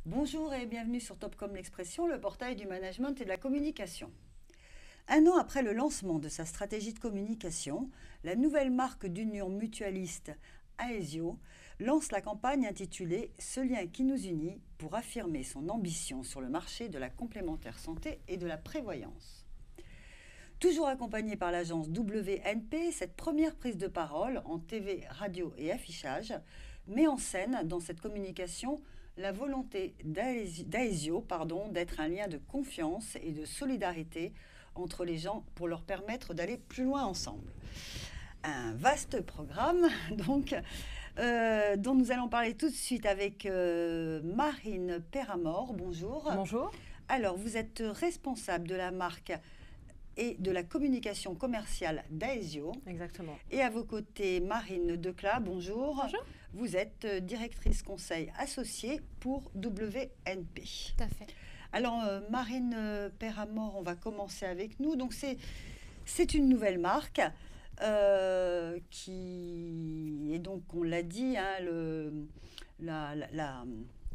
Bonjour et bienvenue sur Topcom l'Expression, le portail du management et de la communication. Un an après le lancement de sa stratégie de communication, la nouvelle marque d'union mutualiste Aesio lance la campagne intitulée « Ce lien qui nous unit » pour affirmer son ambition sur le marché de la complémentaire santé et de la prévoyance. Toujours accompagnée par l'agence WNP, cette première prise de parole en TV, radio et affichage met en scène dans cette communication la volonté d'Aesio d'être un lien de confiance et de solidarité entre les gens pour leur permettre d'aller plus loin ensemble. Un vaste programme donc, dont nous allons parler tout de suite avec Marine Peramore. Bonjour. Bonjour. Alors, vous êtes responsable de la marque et de la communication commerciale d'Aesio. Exactement. Et à vos côtés, Marine Declat, bonjour. Bonjour. Vous êtes directrice conseil associée pour WNP. Tout à fait. Alors, Marine Peramore, on va commencer avec nous. Donc, c'est une nouvelle marque qui est donc, on l'a dit, hein,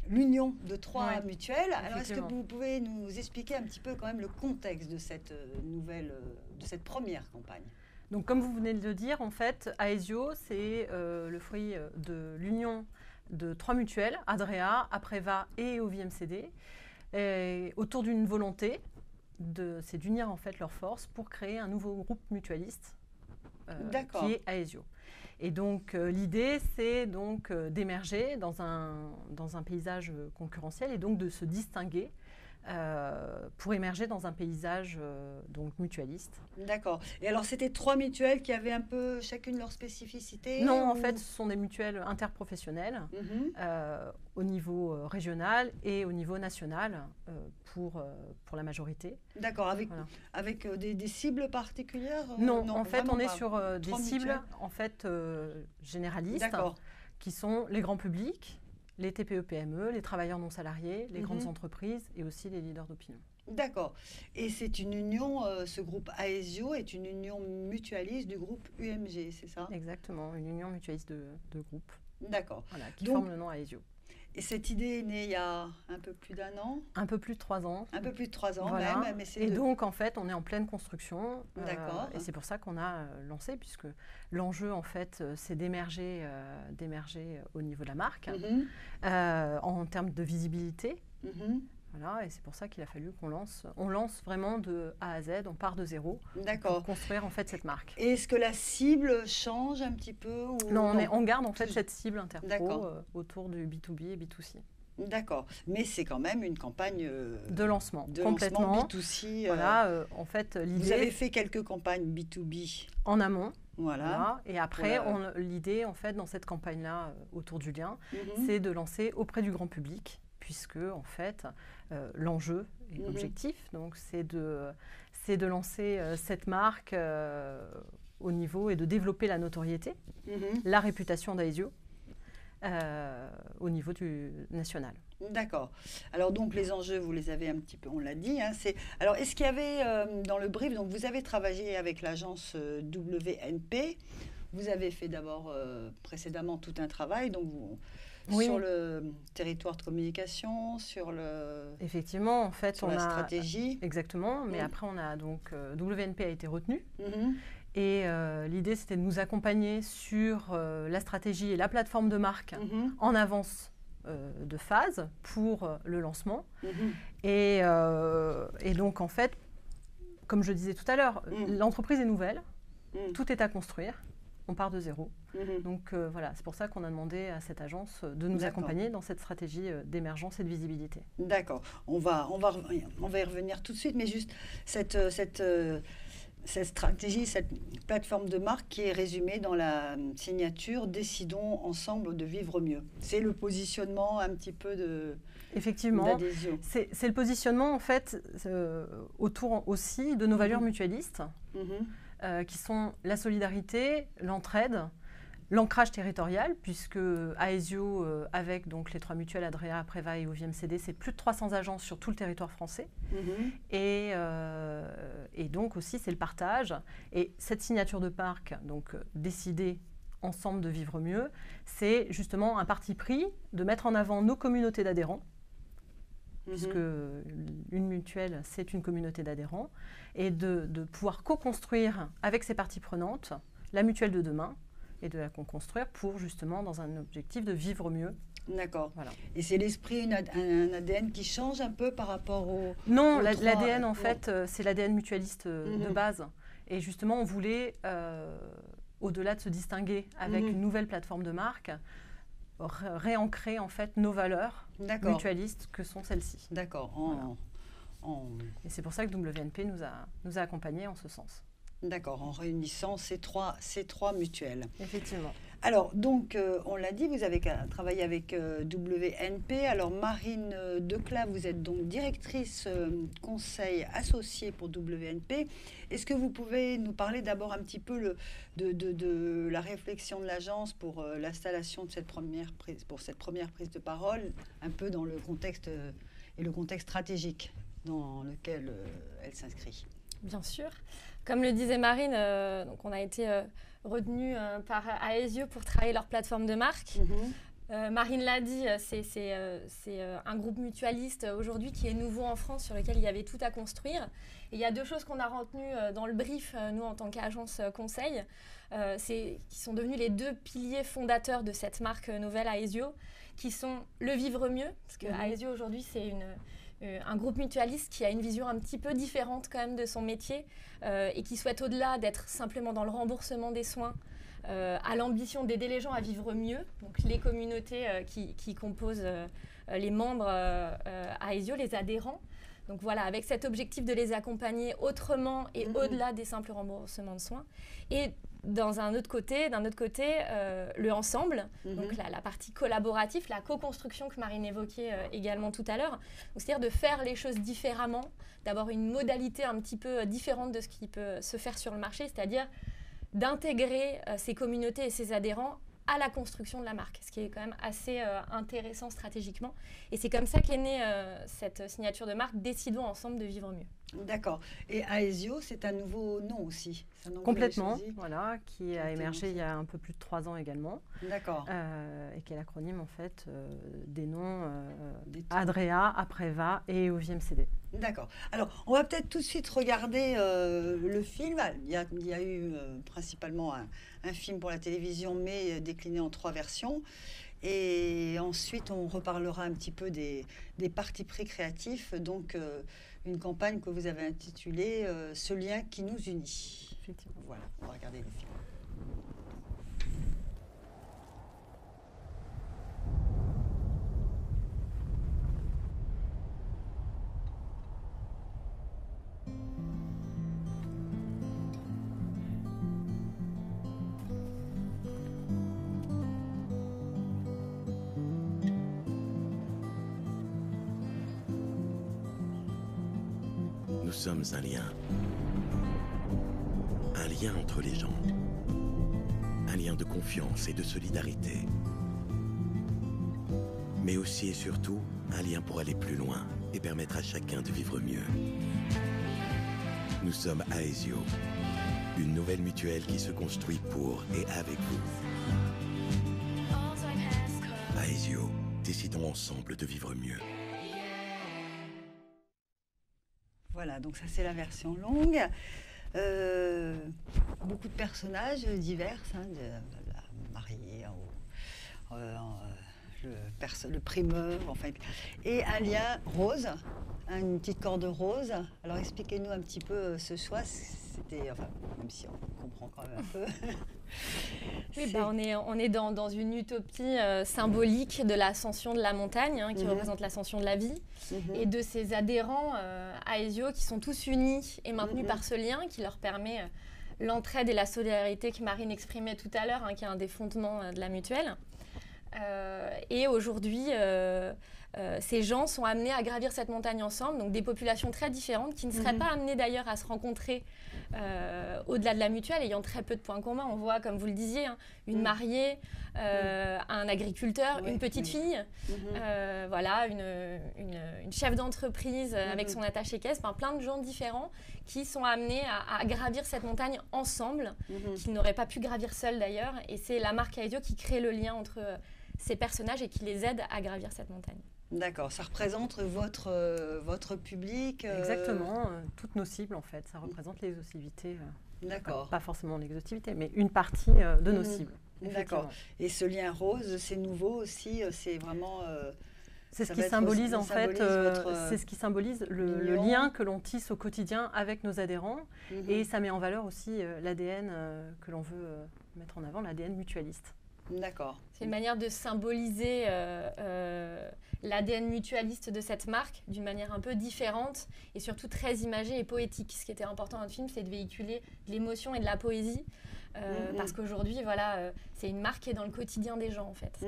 l'union de trois mutuelles. Alors, est-ce que vous pouvez nous expliquer un petit peu quand même le contexte de cette de cette première campagne? Donc, comme vous venez de le dire, en fait, Aesio, c'est le fruit de l'union de trois mutuelles, Adrea, Apreva et OVMCD, autour d'une volonté, c'est d'unir en fait leurs forces pour créer un nouveau groupe mutualiste qui est Aesio. Et donc, l'idée, c'est donc d'émerger dans un paysage concurrentiel et donc de se distinguer pour émerger dans un paysage donc mutualiste. D'accord. Et alors, c'était trois mutuelles qui avaient un peu chacune leur spécificité? Non, en fait, ce sont des mutuelles interprofessionnelles au niveau régional et au niveau national pour la majorité. D'accord. Avec des cibles particulières? Non, en fait, on est sur des cibles en fait, généralistes qui sont les grands publics, les TPE-PME, les travailleurs non salariés, les grandes entreprises et aussi les leaders d'opinion. D'accord. Et c'est une union, ce groupe Aesio est une union mutualiste du groupe UMG, c'est ça? Exactement, une union mutualiste de groupe. D'accord. Voilà, qui forme le nom Aesio. Et cette idée est née il y a un peu plus d'1 an? Un peu plus de 3 ans. Un peu plus de 3 ans voilà. même. Mais donc, en fait, on est en pleine construction. D'accord. Et c'est pour ça qu'on a lancé, puisque l'enjeu, en fait, c'est d'émerger au niveau de la marque, en termes de visibilité. Voilà, et c'est pour ça qu'il a fallu qu'on lance. On lance vraiment de A à Z, on part de zéro pour construire en fait cette marque. Et est-ce que la cible change un petit peu ou Non, on garde en fait cette cible interpro autour du B2B et B2C. D'accord, mais c'est quand même une campagne de lancement, complètement B2C. Voilà, en fait, l'idée. Vous avez fait quelques campagnes B2B en amont. Voilà. Et après, l'idée en fait dans cette campagne-là autour du lien, c'est de lancer auprès du grand public. Puisque, en fait, l'enjeu et l'objectif, donc, c'est de lancer cette marque au niveau et de développer la notoriété, la réputation d'Aesio au niveau national. D'accord. Alors, donc, les enjeux, vous les avez un petit peu, on l'a dit. Hein, alors, est-ce qu'il y avait dans le brief, donc, vous avez travaillé avec l'agence WNP, vous avez fait d'abord précédemment tout un travail, donc sur le territoire de communication, sur effectivement, en fait, la stratégie. Exactement, mais après, on a donc WNP a été retenu. Et l'idée, c'était de nous accompagner sur la stratégie et la plateforme de marque en avance de phase pour le lancement. Et donc, en fait, comme je disais tout à l'heure, l'entreprise est nouvelle, tout est à construire. On part de zéro. Donc voilà, c'est pour ça qu'on a demandé à cette agence de nous accompagner dans cette stratégie d'émergence et de visibilité. D'accord. On va y revenir tout de suite, mais juste cette stratégie, cette plateforme de marque qui est résumée dans la signature « Décidons ensemble de vivre mieux ». C'est le positionnement un petit peu effectivement, c'est le positionnement en fait autour aussi de nos valeurs mutualistes. Qui sont la solidarité, l'entraide, l'ancrage territorial, puisque Aesio, avec donc les trois mutuelles Adrea, Apreva et OVMCD, c'est plus de 300 agences sur tout le territoire français. Et donc aussi, c'est le partage. Et cette signature de parc, donc décider ensemble de vivre mieux, c'est justement un parti pris de mettre en avant nos communautés d'adhérents puisque une mutuelle, c'est une communauté d'adhérents, et de pouvoir co-construire avec ces parties prenantes la mutuelle de demain et de la co-construire pour justement dans un objectif de vivre mieux. D'accord. Voilà. Et c'est l'esprit, un ADN qui change un peu par rapport au... Non, l'ADN, en fait, c'est l'ADN mutualiste de base. Et justement, on voulait, au-delà de se distinguer avec une nouvelle plateforme de marque, réancrer en fait nos valeurs mutualistes que sont celles-ci. D'accord. Et c'est pour ça que WNP nous a accompagnés en ce sens. D'accord, en réunissant ces trois mutuelles. Effectivement. Alors, donc, on l'a dit, vous avez travaillé avec WNP. Alors, Marine Declat, vous êtes donc directrice conseil associée pour WNP. Est-ce que vous pouvez nous parler d'abord un petit peu de la réflexion de l'agence pour l'installation de cette première prise de parole, un peu dans le contexte et le contexte stratégique dans lequel elle s'inscrit? Bien sûr. Comme le disait Marine, donc on a été retenu par Aesio pour travailler leur plateforme de marque. Marine l'a dit, c'est un groupe mutualiste aujourd'hui qui est nouveau en France, sur lequel il y avait tout à construire. Et il y a deux choses qu'on a retenues dans le brief, nous en tant qu'agence conseil, qui sont devenus les deux piliers fondateurs de cette marque nouvelle Aesio, qui sont le vivre mieux, parce que Aesio aujourd'hui c'est un groupe mutualiste qui a une vision un petit peu différente quand même de son métier et qui souhaite, au-delà d'être simplement dans le remboursement des soins, à l'ambition d'aider les gens à vivre mieux, donc les communautés qui composent les membres Aesio, les adhérents. Donc voilà, avec cet objectif de les accompagner autrement et au-delà des simples remboursements de soins. Et d'un autre côté, le ensemble, donc la partie collaborative, la co-construction que Marine évoquait également tout à l'heure. C'est-à-dire de faire les choses différemment, d'avoir une modalité un petit peu différente de ce qui peut se faire sur le marché, c'est-à-dire d'intégrer ces communautés et ces adhérents à la construction de la marque, ce qui est quand même assez intéressant stratégiquement. Et c'est comme ça qu'est née cette signature de marque, Décidons ensemble de vivre mieux. D'accord. Et Aesio, c'est un nouveau nom aussi. Complètement, voilà, qui a émergé il y a un peu plus de 3 ans également. D'accord. Et qui est l'acronyme en fait des noms Adrea, Apreva et OVMCD. D'accord. Alors, on va peut-être tout de suite regarder le film. Il y a eu principalement un film pour la télévision, mais décliné en 3 versions. Et ensuite, on reparlera un petit peu des partis pris créatifs. Donc, une campagne que vous avez intitulée « Ce lien qui nous unit ». Effectivement. Voilà, on va regarder le film. Nous sommes un lien entre les gens, un lien de confiance et de solidarité, mais aussi et surtout un lien pour aller plus loin et permettre à chacun de vivre mieux. Nous sommes Aesio, une nouvelle mutuelle qui se construit pour et avec vous. Aesio, décidons ensemble de vivre mieux. Voilà, donc ça c'est la version longue. Beaucoup de personnages divers, de la mariée, le primeur, enfin, et un lien rose, une petite corde rose. Alors expliquez-nous un petit peu ce choix. C'était, enfin, même si on comprend quand même un peu. Oui, on est dans une utopie symbolique de l'ascension de la montagne, qui représente l'ascension de la vie, et de ces adhérents Aesio qui sont tous unis et maintenus par ce lien qui leur permet l'entraide et la solidarité que Marine exprimait tout à l'heure, qui est un des fondements de la mutuelle. Et aujourd'hui, ces gens sont amenés à gravir cette montagne ensemble, donc des populations très différentes qui ne seraient pas amenées d'ailleurs à se rencontrer au-delà de la mutuelle, ayant très peu de points communs. On voit, comme vous le disiez, une mariée, un agriculteur, une petite fille, voilà, une chef d'entreprise avec son attaché-caisse, plein de gens différents qui sont amenés à gravir cette montagne ensemble, qu'ils n'auraient pas pu gravir seuls d'ailleurs. Et c'est la marque Aesio qui crée le lien entre ces personnages et qui les aide à gravir cette montagne. D'accord, ça représente votre public Exactement, toutes nos cibles en fait, ça représente l'exhaustivité. D'accord. Pas forcément l'exhaustivité, mais une partie de nos cibles. D'accord. Et ce lien rose, c'est nouveau aussi, c'est vraiment... c'est ce qui symbolise en fait, c'est ce qui symbolise le lien que l'on tisse au quotidien avec nos adhérents. Et ça met en valeur aussi l'ADN que l'on veut mettre en avant, l'ADN mutualiste. D'accord. C'est une manière de symboliser l'ADN mutualiste de cette marque d'une manière un peu différente et surtout très imagée et poétique. Ce qui était important dans le film, c'est de véhiculer de l'émotion et de la poésie. Parce qu'aujourd'hui, voilà, c'est une marque qui est dans le quotidien des gens en fait.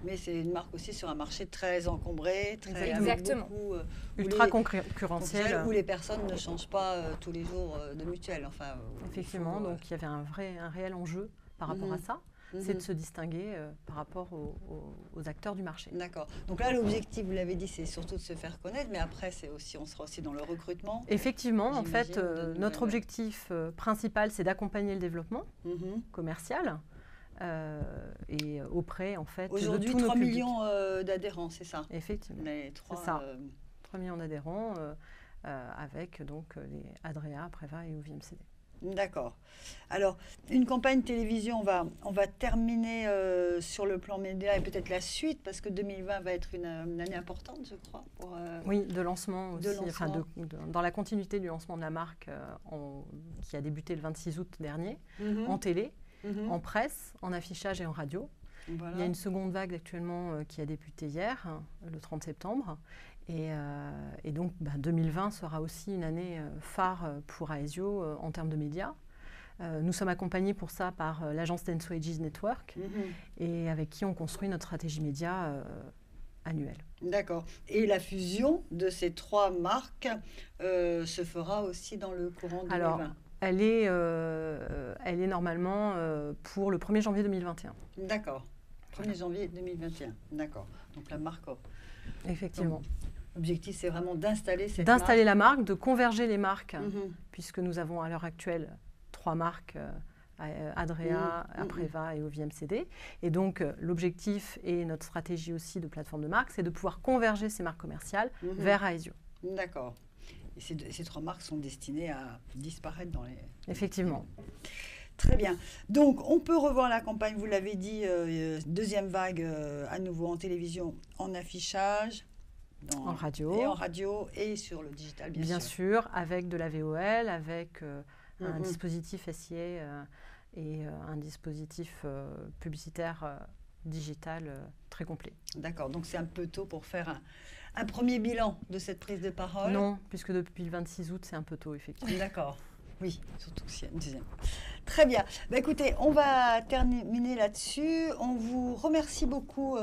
Mais c'est une marque aussi sur un marché très encombré, très beaucoup, ultra concurrentiel, où les personnes ne changent pas tous les jours de mutuelle. Enfin, effectivement, donc il y avait un réel enjeu par rapport à ça. C'est de se distinguer par rapport aux acteurs du marché. D'accord. Donc là, l'objectif, vous l'avez dit, c'est surtout de se faire connaître, mais après, on sera aussi dans le recrutement. Effectivement, en fait, notre objectif principal, c'est d'accompagner le développement commercial et auprès, en fait, aujourd'hui, de tous 3 nos millions d'adhérents, c'est ça? Effectivement. C'est ça. 3 millions d'adhérents avec donc les Adrea, Preva et OVMCD. D'accord. Alors, une campagne télévision, on va terminer sur le plan média et peut-être la suite, parce que 2020 va être une année importante, je crois. Oui, de lancement aussi, dans la continuité du lancement de la marque qui a débuté le 26 août dernier, en télé, en presse, en affichage et en radio. Voilà. Il y a une seconde vague actuellement qui a débuté hier, le 30 septembre. Et donc, 2020 sera aussi une année phare pour Aesio en termes de médias. Nous sommes accompagnés pour ça par l'agence Tenso Aegis Network et avec qui on construit notre stratégie média annuelle. D'accord. Et la fusion de ces 3 marques se fera aussi dans le courant 2020? Alors, elle est normalement pour le 1er janvier 2021. D'accord. 1er janvier 2021. D'accord. Donc la marque... Effectivement. L'objectif, c'est vraiment d'installer la marque, de converger les marques, puisque nous avons à l'heure actuelle 3 marques, Adrea, Apreva et OVMCD. Et donc, l'objectif et notre stratégie aussi de plateforme de marque, c'est de pouvoir converger ces marques commerciales vers Aesio. D'accord. Et ces 3 marques sont destinées à disparaître dans les... Effectivement. Très bien. Donc, on peut revoir la campagne, vous l'avez dit, deuxième vague à nouveau en télévision, en affichage. En radio. Et en radio et sur le digital, bien sûr. Avec de la VOL, avec un dispositif SIA et un dispositif publicitaire digital très complet. D'accord, donc c'est un peu tôt pour faire un premier bilan de cette prise de parole? Non, puisque depuis le 26 août, c'est un peu tôt, effectivement. D'accord. Oui, surtout s'il y a une deuxième. Très bien. Écoutez, on va terminer là-dessus. On vous remercie beaucoup,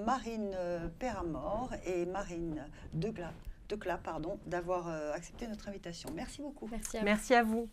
Marine Peramore et Marine Declat, d'avoir accepté notre invitation. Merci beaucoup. Merci à vous. Merci à vous.